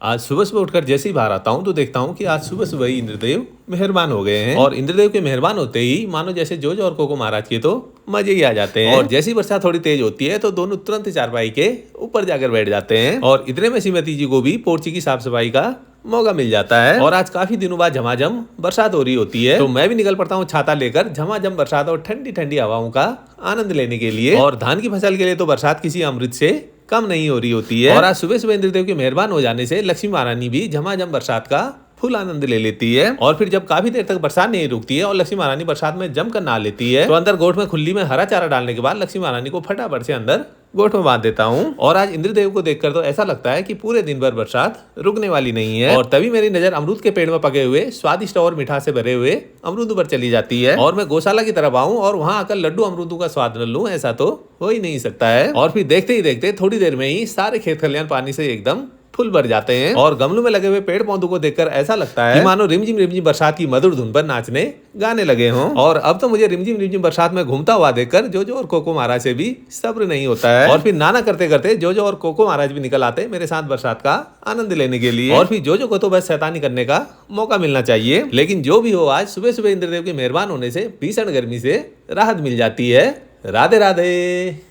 आज सुबह सुबह उठकर जैसे ही बाहर आता हूँ तो देखता हूँ कि आज सुबह सुबह ही इंद्रदेव मेहरबान हो गए हैं। और इंद्रदेव के मेहरबान होते ही मानो जैसे जोजो और कोको महाराज के तो मजे ही आ जाते हैं। और जैसी बरसात थोड़ी तेज होती है तो दोनों तुरंत चारपाई के ऊपर जाकर बैठ जाते हैं। और इतने में श्रीमती जी को भी पोर्ची की साफ सफाई का मौका मिल जाता है। और आज काफी दिनों बाद झमाझम बरसात हो रही होती है तो मैं भी निकल पड़ता हूँ छाता लेकर झमाझम बरसात और ठंडी ठंडी हवाओं का आनंद लेने के लिए। और धान की फसल के लिए तो बरसात किसी अमृत से कम नहीं हो रही होती है। और आज सुबह सुबह इंद्रदेव के मेहरबान हो जाने से लक्ष्मी महारानी भी झमाझम बरसात का फुल आनंद ले लेती है। और फिर जब काफी देर तक बरसात नहीं रुकती है और लक्ष्मी महारानी बरसात में जमकर नहा लेती है तो अंदर गोठ में खुली में हरा चारा डालने के बाद लक्ष्मी महारानी को फटाफट से अंदर गोठ में बांध देता हूँ। और आज इंद्रदेव को देखकर तो ऐसा लगता है कि पूरे दिन भर बरसात रुकने वाली नहीं है। और तभी मेरी नजर अमरूद के पेड़ में पके हुए स्वादिष्ट और मिठास से भरे हुए अमरूद पर चली जाती है। और मैं गौशाला की तरफ आऊँ और वहां आकर लड्डू अमरूदों का स्वाद न लूं, ऐसा तो हो ही नहीं सकता है। और फिर देखते ही देखते थोड़ी देर में ही सारे खेत खलियान पानी से एकदम फुल भर जाते हैं। और गमलों में लगे हुए पेड़ पौधों को देखकर ऐसा लगता है कि मानो रिमझिम बरसात की मधुर धुन पर नाचने गाने लगे हों। और अब तो मुझे रिमझिम बरसात में घूमता हुआ देखकर जोजो और कोको महाराज से भी सब्र नहीं होता है। और फिर नाना करते करते जोजो और कोको महाराज भी निकल आते मेरे साथ बरसात का आनंद लेने के लिए। और फिर जोजो को तो बस शैतानी करने का मौका मिलना चाहिए। लेकिन जो भी हो, आज सुबह सुबह इंद्रदेव के मेहरबान होने से भीषण गर्मी से राहत मिल जाती है। राधे राधे।